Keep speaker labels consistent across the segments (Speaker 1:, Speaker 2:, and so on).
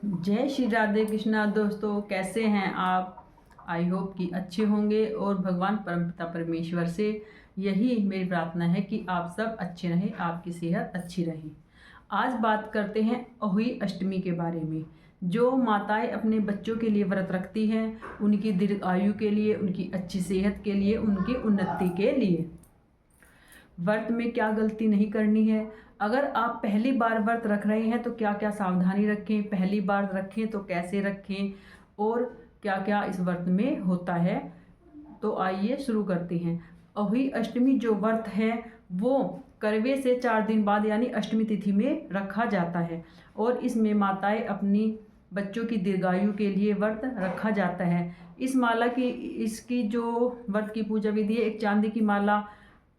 Speaker 1: जय श्री राधे कृष्णा। दोस्तों, कैसे हैं आप? आई होप कि अच्छे होंगे और भगवान परमपिता परमेश्वर से यही मेरी प्रार्थना है कि आप सब अच्छे रहें, आपकी सेहत अच्छी रहे। आज बात करते हैं अहोई अष्टमी के बारे में। जो माताएं अपने बच्चों के लिए व्रत रखती हैं, उनकी दीर्घ आयु के लिए, उनकी अच्छी सेहत के लिए, उनकी उन्नति के लिए व्रत में क्या गलती नहीं करनी है। अगर आप पहली बार व्रत रख रहे हैं तो क्या क्या सावधानी रखें, पहली बार रखें तो कैसे रखें और क्या क्या इस व्रत में होता है। तो आइए शुरू करते हैं। अहोई अष्टमी जो व्रत है वो करवे से 4 दिन बाद यानी अष्टमी तिथि में रखा जाता है और इसमें माताएं अपनी बच्चों की दीर्घायु के लिए व्रत रखा जाता है। इस माला की इसकी जो व्रत की पूजा विधि है, एक चांदी की माला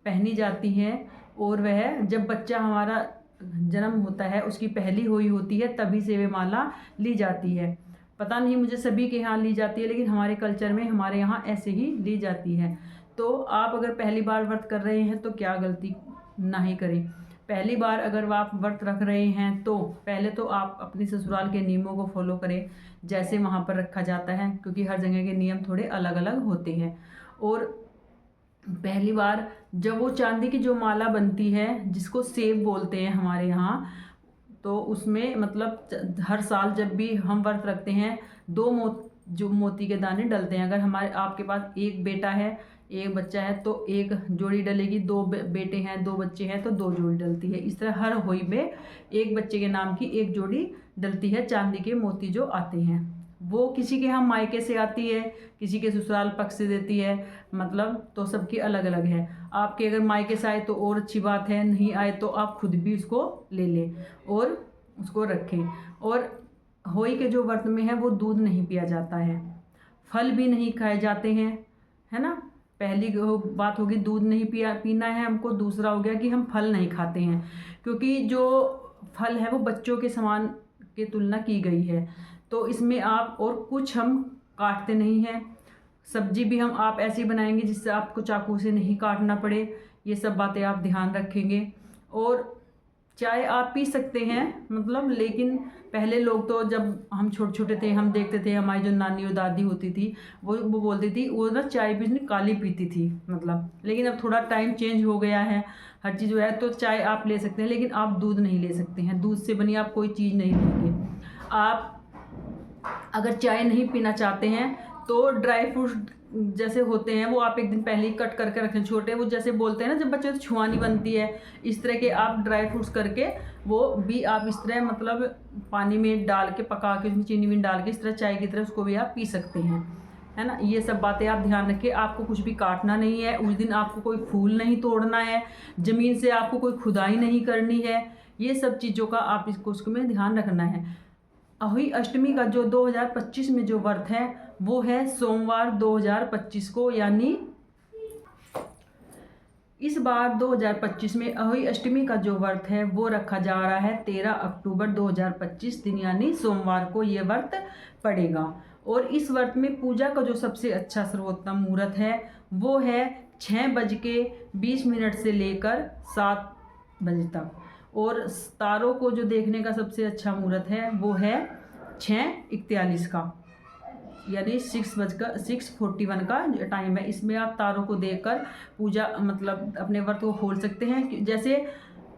Speaker 1: पहनी जाती है और वह जब बच्चा हमारा जन्म होता है, उसकी पहली हुई होती है, तभी से वे माला ली जाती है। पता नहीं मुझे सभी के यहाँ ली जाती है, लेकिन हमारे कल्चर में हमारे यहाँ ऐसे ही ली जाती है। तो आप अगर पहली बार व्रत कर रहे हैं तो क्या गलती नहीं करें। पहली बार अगर आप व्रत रख रहे हैं तो पहले तो आप अपने ससुराल के नियमों को फॉलो करें जैसे वहाँ पर रखा जाता है, क्योंकि हर जगह के नियम थोड़े अलग अलग होते हैं। और पहली बार जब वो चांदी की जो माला बनती है, जिसको सेब बोलते हैं हमारे यहाँ, तो उसमें मतलब हर साल जब भी हम व्रत रखते हैं जो मोती के दाने डलते हैं। अगर हमारे आपके पास एक बेटा है, एक बच्चा है तो एक जोड़ी डलेगी, दो बेटे हैं, दो बच्चे हैं तो दो जोड़ी डलती है। इस तरह हर होई में एक बच्चे के नाम की एक जोड़ी डलती है। चांदी के मोती जो आते हैं वो किसी के यहाँ मायके से आती है, किसी के ससुराल पक्ष से देती है, मतलब तो सबकी अलग अलग है। आपके अगर मायके से आए तो और अच्छी बात है, नहीं आए तो आप खुद भी उसको ले लें और उसको रखें। और होई के जो व्रत में है वो दूध नहीं पिया जाता है, फल भी नहीं खाए जाते हैं, है ना। पहली बात होगी दूध नहीं पीना है हमको। दूसरा हो गया कि हम फल नहीं खाते हैं, क्योंकि जो फल है वो बच्चों के समान की तुलना की गई है। तो इसमें आप और कुछ हम काटते नहीं हैं। सब्जी भी हम आप ऐसी बनाएंगे जिससे आपको चाकू से नहीं काटना पड़े। ये सब बातें आप ध्यान रखेंगे। और चाय आप पी सकते हैं, मतलब लेकिन पहले लोग तो जब हम छोटे छोटे थे हम देखते थे, हमारी जो नानी और दादी होती थी वो बोलती थी वो ना चाय भी काली पीती थी, मतलब। लेकिन अब थोड़ा टाइम चेंज हो गया है, हर चीज़ है, तो चाय आप ले सकते हैं लेकिन आप दूध नहीं ले सकते हैं। दूध से बनी आप कोई चीज़ नहीं लेंगे। आप अगर चाय नहीं पीना चाहते हैं तो ड्राई फ्रूट जैसे होते हैं वो आप एक दिन पहले ही कट करके रखें, छोटे। वो जैसे बोलते हैं ना जब बच्चे तो छुआनी बनती है, इस तरह के आप ड्राई फ्रूट्स करके वो भी आप इस तरह मतलब पानी में डाल के पका के उसमें चीनी भी डाल के इस तरह चाय की तरह उसको भी आप पी सकते हैं, है ना। ये सब बातें आप ध्यान रखिए। आपको कुछ भी काटना नहीं है उस दिन, आपको कोई फूल नहीं तोड़ना है, ज़मीन से आपको कोई खुदाई नहीं करनी है। ये सब चीज़ों का आप इसको उसमें ध्यान रखना है। अहोई अष्टमी का जो 2025 में जो व्रत है वो है सोमवार 2025 को, यानी इस बार 2025 में अहोई अष्टमी का जो व्रत है वो रखा जा रहा है 13 अक्टूबर 2025 दिन, यानी सोमवार को ये व्रत पड़ेगा। और इस व्रत में पूजा का जो सबसे अच्छा सर्वोत्तम मुहूर्त है वो है 6:20 से लेकर 7 बजे तक। और तारों को जो देखने का सबसे अच्छा मुहूर्त है वो है 6:41 का, यानी 6:41 का टाइम है। इसमें आप तारों को देखकर पूजा मतलब अपने व्रत को खोल सकते हैं। जैसे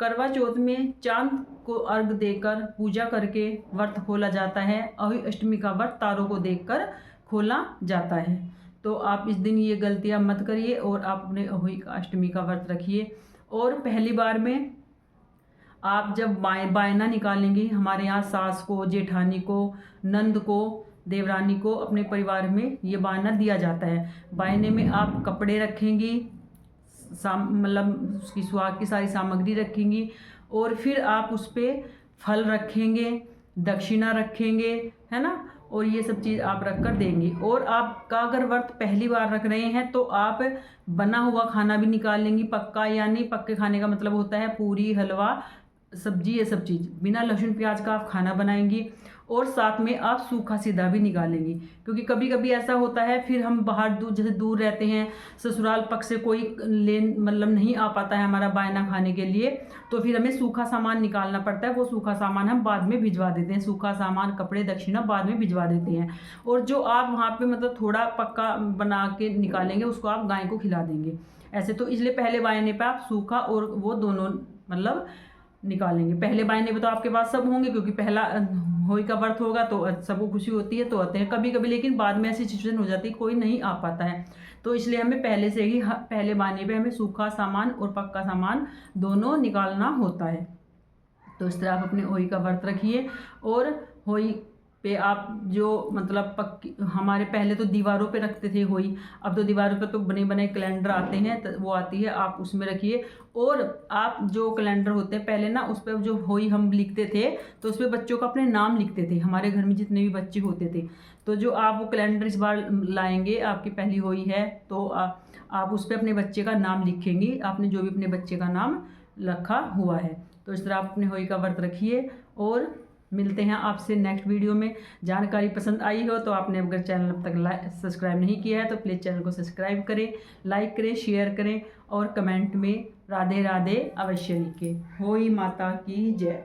Speaker 1: करवा चौथ में चांद को अर्घ देकर पूजा करके व्रत खोला जाता है, अहोई अष्टमी का व्रत तारों को देखकर खोला जाता है। तो आप इस दिन ये गलतियां मत करिए और आप अपने अहोई अष्टमी का व्रत रखिए। और पहली बार में आप जब बायना निकालेंगे, हमारे यहाँ सास को, जेठानी को, नंद को, देवरानी को अपने परिवार में ये बायना दिया जाता है। बायने में आप कपड़े रखेंगी, मतलब उसकी सुहाग की सारी सामग्री रखेंगी और फिर आप उस पर फल रखेंगे, दक्षिणा रखेंगे, है ना। और ये सब चीज़ आप रख कर देंगे। और आपका अगर व्रत पहली बार रख रहे हैं तो आप बना हुआ खाना भी निकाल लेंगी पक्का, यानी पक्के खाने का मतलब होता है पूरी, हलवा, सब्जी, ये सब चीज़ बिना लहसुन प्याज का आप खाना बनाएंगी और साथ में आप सूखा सीधा भी निकालेंगी। क्योंकि कभी कभी ऐसा होता है, फिर हम बाहर जैसे दूर रहते हैं, ससुराल पक्ष से कोई मतलब नहीं आ पाता है हमारा बायना खाने के लिए, तो फिर हमें सूखा सामान निकालना पड़ता है। वो सूखा सामान हम बाद में भिजवा देते हैं, सूखा सामान, कपड़े, दक्षिणा बाद में भिजवा देते हैं। और जो आप वहाँ पे मतलब थोड़ा पक्का बना के निकालेंगे, उसको आप गाय को खिला देंगे ऐसे। तो इसलिए पहले बायने पे आप सूखा और वो दोनों मतलब निकालेंगे। पहले बायने पे तो आपके पास सब होंगे, क्योंकि पहला होली का व्रत होगा तो सबको खुशी होती है तो आते हैं कभी कभी। लेकिन बाद में ऐसी सिचुएशन हो जाती है कोई नहीं आ पाता है, तो इसलिए हमें पहले से ही पहले बायने पे हमें सूखा सामान और पक्का सामान दोनों निकालना होता है। तो इस तरह आप अपने होली का व्रत रखिए। और होली पे आप जो मतलब पक्की, हमारे पहले तो दीवारों पे रखते थे होली, अब तो दीवारों पे तो बने बने कैलेंडर आते हैं, तो वो आती है, आप उसमें रखिए। और आप जो कैलेंडर होते हैं पहले ना, उस पर जो होली हम लिखते थे तो उस पर बच्चों का अपने नाम लिखते थे, हमारे घर में जितने भी बच्चे होते थे। तो जो आप वो कैलेंडर इस बार लाएंगे, आपकी पहली होली है तो आप उस पर अपने बच्चे का नाम लिखेंगे, आपने जो भी अपने बच्चे का नाम रखा हुआ है। तो इस तरह आप अपने होली का व्रत रखिए। और मिलते हैं आपसे नेक्स्ट वीडियो में। जानकारी पसंद आई हो तो आपने अगर चैनल अब तक सब्सक्राइब नहीं किया है तो प्लीज़ चैनल को सब्सक्राइब करें, लाइक करें, शेयर करें और कमेंट में राधे राधे अवश्य लिखें। होली माता की जय।